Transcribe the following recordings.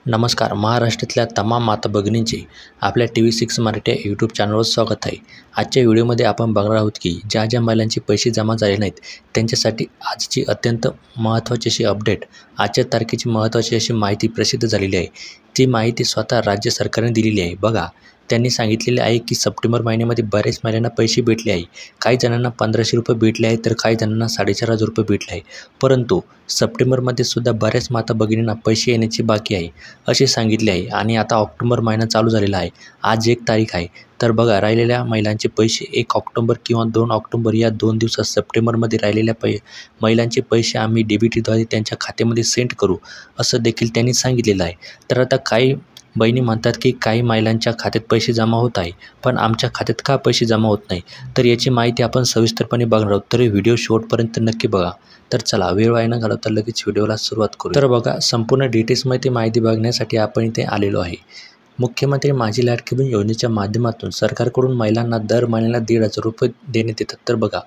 नमस्कार. महाराष्ट्रातल्या तमाम माता भगिनींचे आपल्या TV6 मराठी यूट्यूब चॅनलवर स्वागत आहे. आजच्या व्हिडिओमध्ये आपण बघणार आहोत की ज्या महिलांचे पैसे जमा झाले नाहीत त्यांच्यासाठी आजची अत्यंत महत्त्वाची अशी अपडेट, आजच्या तारखेची महत्त्वाची अशी माहिती प्रसिद्ध झालेली आहे. ती माहिती स्वतः राज्य सरकारने दिलेली आहे. बघा, त्यांनी सांगितलेले आहे की सप्टेंबर महिन्यामध्ये बऱ्याच महिलांना पैसे भेटले आहे. काही जणांना 1500 रुपये भेटले आहेत, तर काही जणांना 4500 रुपये भेटले आहे. परंतु सप्टेंबरमध्ये सुद्धा बऱ्याच माता भगिनींना पैसे येण्याची बाकी आहे असे सांगितले आहे. आणि आता ऑक्टोबर महिना चालू झालेला आहे. आज 1 तारीख आहे. तर बघा, राहिलेल्या महिलांचे पैसे 1 ऑक्टोबर किंवा 2 ऑक्टोबर या 2 दिवसात सप्टेंबरमध्ये राहिलेल्या महिलांचे पैसे आम्ही DBTद्वारे त्यांच्या खात्यामध्ये सेंड करू असं देखील त्यांनी सांगितलेलं आहे. तर आता काही बहिणी म्हणतात की काही महिलांच्या खात्यात पैसे जमा होत आहे, पण आमच्या खात्यात का पैसे जमा होत नाही, तर याची माहिती आपण सविस्तरपणे बघणार आहोत. तर व्हिडिओ शेवटपर्यंत नक्की बघा. तर चला, वेळ वाया न घालवता लगेच व्हिडिओला सुरुवात करू. तर बघा, संपूर्ण डिटेल्समध्ये माहिती बघण्यासाठी आपण इथे आलेलो आहे. मुख्यमंत्री माझी लाडकी बहीण योजनेच्या माध्यमातून सरकारकडून महिलांना दर महिन्याला 1,500 रुपये देण्यात येतात. तर बघा,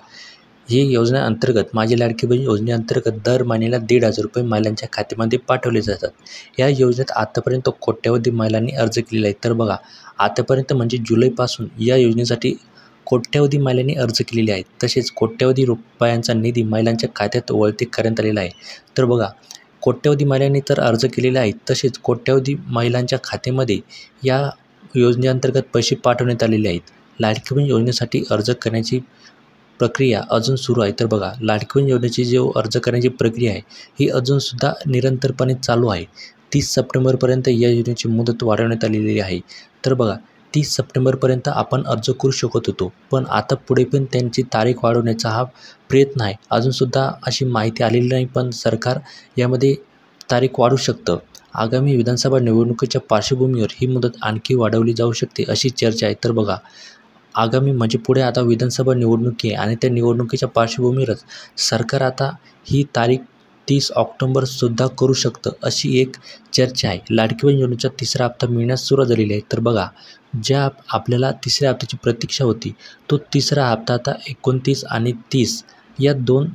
ही योजनेअंतर्गत माझी लाडकी बहीण योजनेअंतर्गत दर महिन्याला 1,500 रुपये महिलांच्या खात्यामध्ये पाठवले जातात. या योजनेत आतापर्यंत कोट्यवधी महिलांनी अर्ज केलेला आहे. तर बघा, आतापर्यंत म्हणजे जुलैपासून या योजनेसाठी कोट्यवधी महिलांनी अर्ज केलेले आहेत. तसेच कोट्यवधी रुपयांचा निधी महिलांच्या खात्यात वळते करण्यात आलेला आहे. तर बघा, कोट्यवधी महिलांनी तर अर्ज केलेले आहेत, तसेच कोट्यवधी महिलांच्या खात्यामध्ये या योजनेअंतर्गत पैसे पाठवण्यात आलेले आहेत. लाडकी बहीण योजनेसाठी अर्ज करण्याची प्रक्रिया अजून सुरू आहे. तर बघा, लाडकी बहीण योजनेची जो अर्ज करण्याची प्रक्रिया आहे ही अजूनसुद्धा निरंतरपणे चालू आहे. 30 सप्टेंबरपर्यंत या योजनेची मुदत वाढवण्यात आलेली आहे. तर बघा, 30 सप्टेंबरपर्यंत आपण अर्ज करू शकत होतो, पण आता पुढे पण त्यांची तारीख वाढवण्याचा हा प्रयत्न आहे. अजूनसुद्धा अशी माहिती आलेली नाही, पण सरकार यामध्ये तारीख वाढवू शकतं. आगामी विधानसभा निवडणुकीच्या पार्श्वभूमीवर ही मुदत आणखी वाढवली जाऊ शकते अशी चर्चा आहे. तर बघा, आगामी म्हणजे पुढे आता विधानसभा निवडणुकी आहे आणि त्या निवडणुकीच्या पार्श्वभूमीवरच सरकार आता ही तारीख 30 ऑक्टोबरसुद्धा करू शकतं अशी एक चर्चा आहे. लाडकी बहीण योजनेचा 3रा हप्ता मिळण्यास सुरुवात झालेली आहे. तर बघा, ज्या आपल्याला 3ऱ्या हप्त्याची प्रतीक्षा होती, तो 3रा हप्ता आता 29 आणि 30 या 2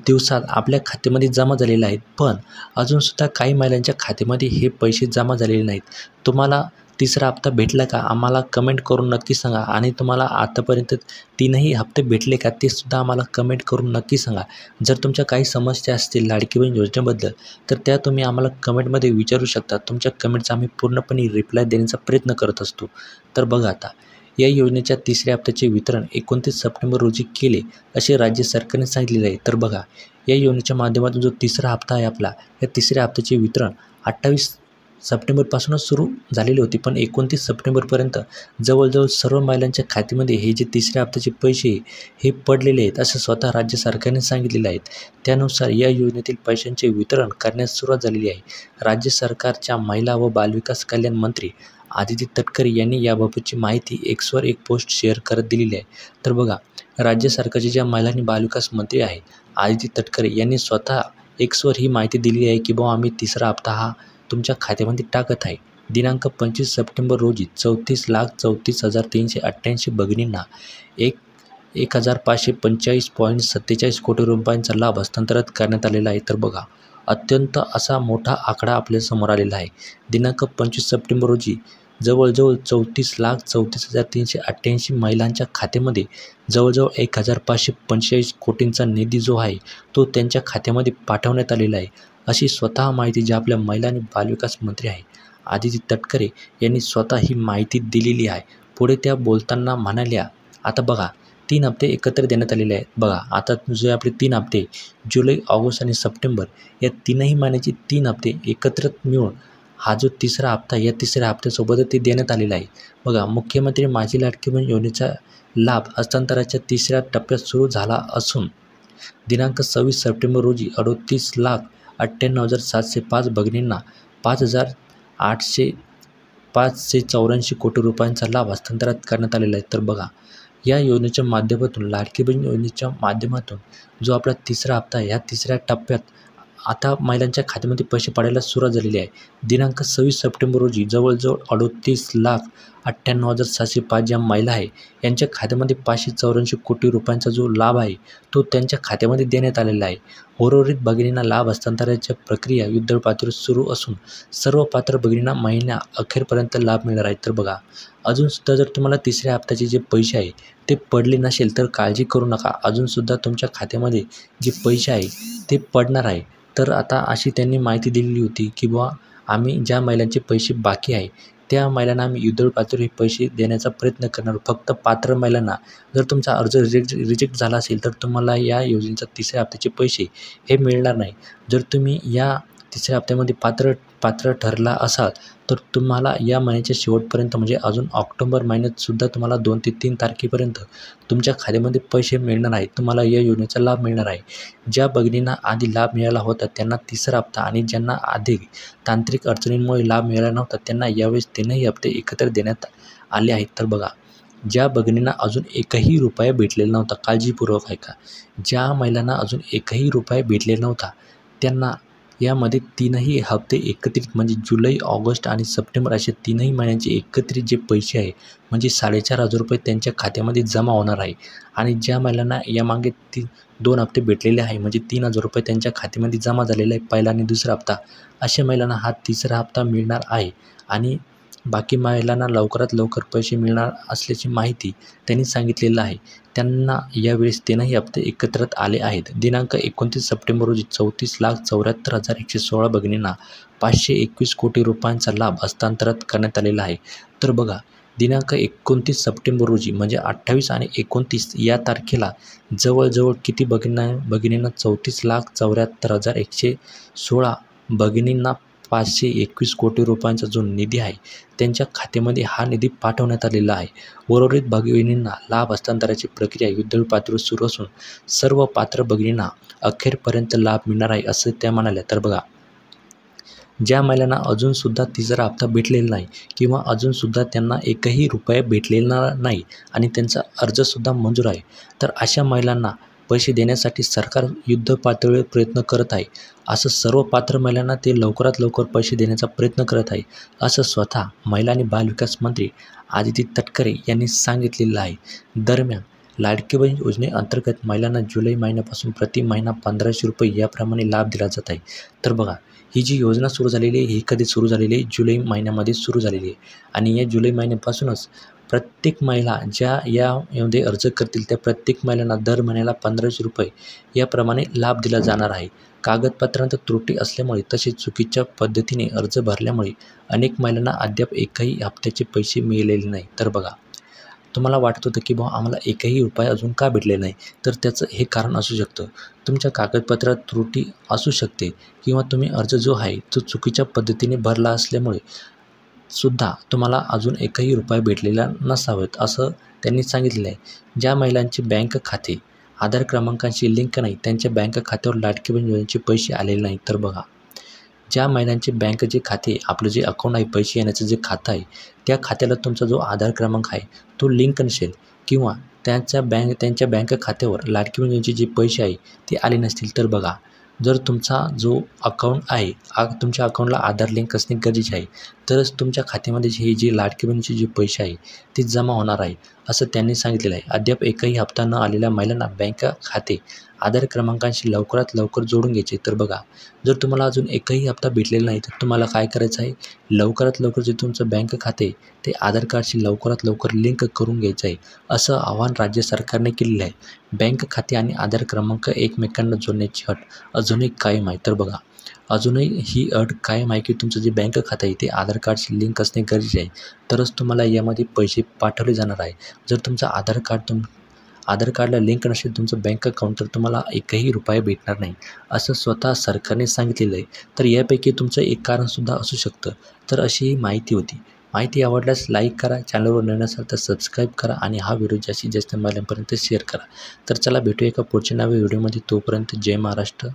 दिवसात आपल्या खात्यामध्ये जमा झालेले आहेत. पण अजूनसुद्धा काही महिलांच्या खात्यामध्ये हे पैसे जमा झालेले नाहीत. तुम्हाला 3रा हप्ता भेटला का, आम्हाला कमेंट करून नक्की सांगा. आणि तुम्हाला आतापर्यंत 3ही हप्ते भेटले का ते सुद्धा आम्हाला कमेंट करून नक्की सांगा. जर तुमच्या काही समस्या असतील लाडकी बहीण योजनेबद्दल, तर त्या तुम्ही आम्हाला कमेंटमध्ये विचारू शकता. तुमच्या कमेंटचा आम्ही पूर्णपणे रिप्लाय देण्याचा प्रयत्न करत असतो. तर बघा, आता या योजनेच्या 3ऱ्या हप्त्याचे वितरण 29 सप्टेंबर रोजी केले असे राज्य सरकारने सांगितलेले आहे. तर बघा, या योजनेच्या माध्यमातून जो 3रा हप्ता आहे आपला, या 3ऱ्या हप्त्याचे वितरण 28 सप्टेंबरपासूनच सुरू झालेली होती, पण 29 सप्टेंबरपर्यंत जवळजवळ सर्व महिलांच्या खात्यामध्ये हे जे 3ऱ्या हप्त्याचे पैसे हे पडलेले आहेत असं स्वतः राज्य सरकारने सांगितलेले आहेत. त्यानुसार या योजनेतील पैशांचे वितरण करण्यास सुरुवात झालेली आहे. राज्य सरकारच्या महिला व बालविकास कल्याण मंत्री आदिती तटकरे यांनी याबाबतची माहिती Xवर एक पोस्ट शेअर करत दिलेली आहे. तर बघा, राज्य सरकारचे ज्या महिला आणि बालविकास मंत्री आहे आदिती तटकरे यांनी स्वतः Xवर ही माहिती दिली आहे की आम्ही 3रा हप्ता हा तुमच्या खात्यामध्ये टाकत आहे. दिनांक 25 सप्टेंबर रोजी 34,34,388 भगिनींना 1,545.47 कोटी रुपयांचा लाभ हस्तांतरित करण्यात आलेला आहे. तर बघा, अत्यंत असा मोठा आकडा आपल्यासमोर आलेला आहे. दिनांक 25 सप्टेंबर रोजी जवळजवळ 34,34,388 महिलांच्या खात्यामध्ये जवळजवळ 1,545 कोटींचा निधी जो आहे तो त्यांच्या खात्यामध्ये पाठवण्यात आलेला आहे, अशी स्वतः माहिती जी आपल्या महिला आणि बालविकास मंत्री आहे आदिती तटकरे यांनी स्वतः ही माहिती दिलेली आहे. पुढे त्या बोलताना म्हणाल्या, आता बघा, 3 हप्ते एकत्र देण्यात आलेले आहेत. बघा, आता जे आपले 3 हप्ते जुलै, ऑगस्ट आणि सप्टेंबर या 3ही महिन्याचे 3 हप्ते एकत्रित मिळून हा जो 3रा हप्ता या 3ऱ्या हप्त्यासोबत ते देण्यात आलेला आहे. बघा, मुख्यमंत्री माझी लाडकी बहीण योजनेचा लाभ हस्तांतराच्या 3ऱ्या टप्प्यात सुरू झाला असून दिनांक 26 सप्टेंबर रोजी 38,98,705 भगिनींना 5,884 कोटी रुपयांचा लाभ हस्तांतरित करण्यात आलेला आहे. तर बघा, या योजनेच्या माध्यमातून लाडकी बहीण योजनेच्या माध्यमातून जो आपला 3रा हप्ता आहे, ह्या 3ऱ्या टप्प्यात आता महिलांच्या खात्यामध्ये पैसे पडायला सुरुवात झालेली आहे. दिनांक 26 सप्टेंबर रोजी जवळजवळ 38,98,705 ज्या महिला आहे यांच्या खात्यामध्ये 584 कोटी रुपयांचा जो लाभ आहे तो त्यांच्या खात्यामध्ये देण्यात आलेला आहे. उर्वरित भगिनींना लाभ हस्तांतरणाची प्रक्रिया युद्धपातळीवर सुरू असून सर्व पात्र भगिनींना महिन्या अखेरपर्यंत लाभ मिळणार आहे. तर बघा, अजूनसुद्धा जर तुम्हाला तिसऱ्या हप्त्याचे जे पैसे आहे ते पडले नसेल तर काळजी करू नका. अजूनसुद्धा तुमच्या खात्यामध्ये जे पैसे आहे ते पडणार आहे. तर आता अशी त्यांनी माहिती दिलेली होती की बुवा आम्ही ज्या महिलांचे पैसे बाकी आहे त्या महिलांना आम्ही युद्धळ पातळीवर हे पैसे देण्याचा प्रयत्न करणार. फक्त पात्र महिलांना जर तुमचा अर्ज रिजेक्ट झाला असेल तर तुम्हाला या योजनेचा तिसऱ्या हप्त्याचे पैसे हे मिळणार नाही. जर तुम्ही या तिसऱ्या हप्त्यामध्ये पात्र ठरला असाल तर तुम्हाला या महिन्याच्या शेवटपर्यंत म्हणजे अजून ऑक्टोबर महिन्यातसुद्धा तुम्हाला 2 ते 3 तारखेपर्यंत तुमच्या खात्यामध्ये पैसे मिळणार आहेत. तुम्हाला या योजनेचा लाभ मिळणार आहे. ज्या भगिनींना आधी लाभ मिळाला होता त्यांना तिसरा हप्ता आणि ज्यांना आधी तांत्रिक अडचणींमुळे लाभ मिळाला नव्हता त्यांना यावेळेस 3ही हप्ते एकत्र देण्यात आले आहेत. तर बघा, ज्या भगिनींना अजून एकही रुपया भेटलेला नव्हता, काळजीपूर्वक ऐका, ज्या महिलांना अजून एकही रुपया भेटलेला नव्हता त्यांना यामध्ये 3ही हप्ते एकत्रित म्हणजे जुलै, ऑगस्ट आणि सप्टेंबर असे 3ही महिन्यांचे एकत्रित जे पैसे आहे म्हणजे 4,500 रुपये त्यांच्या खात्यामध्ये जमा होणार आहे. आणि ज्या महिलांना यामागे 2 हप्ते भेटलेले आहे म्हणजे 3,000 रुपये त्यांच्या खात्यामध्ये जमा झालेला आहे पहिला आणि दुसरा हप्ता, अशा महिलांना हा तिसरा हप्ता मिळणार आहे. आणि बाकी महिलांना लवकरात लवकर पैसे मिळणार असल्याची माहिती त्यांनी सांगितलेलं आहे. त्यांना यावेळेस 3ही हप्ते एकत्रित आले आहेत. दिनांक 29 सप्टेंबर रोजी 34,74,116 भगिनींना 521 कोटी रुपयांचा लाभ हस्तांतरित करण्यात आलेला आहे. तर बघा, दिनांक 29 सप्टेंबर रोजी म्हणजे 28 आणि 29 या तारखेला जवळजवळ किती भगिनींना 34,74,116 भगिनींना 521 कोटी रुपयांचा जो निधी आहे त्यांच्या खात्यामध्ये हा निधी पाठवण्यात आलेला आहे. उर्वरित भगिनींना लाभ हस्तांतराची प्रक्रिया युद्धळ पातळीवर सुरू असून सर्व पात्र भगिनींना अखेरपर्यंत लाभ मिळणार आहे असं त्या म्हणाल्या. तर बघा, ज्या महिलांना अजूनसुद्धा तिसरा हप्ता भेटलेला नाही किंवा अजूनसुद्धा त्यांना एकही रुपया भेटलेला नाही आणि त्यांचा अर्जसुद्धा मंजूर आहे तर अशा महिलांना पैसे देण्यासाठी सरकार युद्ध पातळीवर प्रयत्न करत आहे. असं सर्व पात्र महिलांना ते लवकरात लवकर पैसे देण्याचा प्रयत्न करत आहे असं स्वतः महिला आणि बालविकास मंत्री आदिती तटकरे यांनी सांगितलेलं आहे. दरम्यान लाडकी बहीण योजनेअंतर्गत महिलांना जुलै महिन्यापासून प्रति महिना 1,500 रुपये याप्रमाणे लाभ दिला जात आहे. तर बघा, ही जी योजना सुरू झालेली आहे ही कधी सुरू झालेली आहे? जुलै महिन्यामध्ये सुरू झालेली आहे. आणि या जुलै महिन्यापासूनच प्रत्येक महिला ज्या यामध्ये अर्ज करतील त्या प्रत्येक महिलांना दर महिन्याला 1,500 रुपये याप्रमाणे लाभ दिला जाणार आहे. कागदपत्रांत त्रुटी असल्यामुळे तसेच चुकीच्या पद्धतीने अर्ज भरल्यामुळे अनेक महिलांना अद्याप एकही हप्त्याचे पैसे मिळालेले नाही. तर बघा, तुम्हाला वाटत होतं की बुवा आम्हाला एकही रुपया अजून का भेटलेला नाही, तर त्याचं हे कारण असू शकतं. तुमच्या कागदपत्रात त्रुटी असू शकते किंवा तुम्ही अर्ज जो आहे तो चुकीच्या पद्धतीने भरला असल्यामुळे सुद्धा तुम्हाला अजून एकही रुपया भेटलेला नसावेत असं त्यांनी सांगितलेलं आहे. ज्या महिलांचे बँक खाते आधार क्रमांकांशी लिंक नाही त्यांच्या बँक खात्यावर लाडकी बहीण योजनेचे पैसे आलेले नाही. तर बघा, ज्या महिलांचे बँक जे खाते आपलं जे अकाउंट आहे पैसे येण्याचं जे खातं आहे त्या खात्याला तुमचा जो आधार क्रमांक आहे तो लिंक नसेल किंवा त्यांच्या बँक खात्यावर लाडकी बहीण योजनेचे जे पैसे आहे ते आले नसतील तर बघा, जर तुमचा जो अकाउंट आहे तुमच्या अकाउंटला आधार लिंक असणे गरजेचे आहे तरच तुमच्या खात्यामध्ये हे जे लाडकी बहिणीचे जे पैसे आहे ते जमा होणार आहे असं त्यांनी सांगितलेलं आहे. अद्याप एकही हप्ता न आलेल्या महिलांना बँक खाते आधार क्रमांकांशी लवकरात लवकर जोडून घ्यायचे. तर बघा, जर तुम्हाला अजून एकही हप्ता भेटलेला नाही तर तुम्हाला काय करायचं आहे, लवकरात लवकर जे तुमचं बँक खाते ते आधार कार्डशी लवकरात लवकर लिंक करून घ्यायचं आहे असं आवाहन राज्य सरकारने केलेलं आहे. बँक खाते आणि आधार क्रमांक एकमेकांना जोडण्याची अट अजूनही कायम आहे. तर बघा, अजूनही ही अट कायम आहे की तुमचं जे बँक खातं आहे ते आधार कार्डशी लिंक असणे गरजेचे आहे तरच तुम्हाला यामध्ये पैसे पाठवले जाणार आहे. जर तुमचं आधार कार्डला लिंक नसेल तुमचं बँक अकाउंट तर तुम्हाला एकही रुपया भेटणार नाही असं स्वतः सरकारने सांगितलेलं आहे. तर यापैकी तुमचं एक कारणसुद्धा असू शकतं. तर अशी ही माहिती होती. माहिती आवडल्यास लाईक करा, चॅनलवर नवीन असाल तर सबस्क्राईब करा आणि हा व्हिडिओ जास्तीत जास्त महिलांपर्यंत शेअर करा. तर चला भेटूया एका पुढच्या नव्या व्हिडिओमध्ये. तोपर्यंत जय महाराष्ट्र.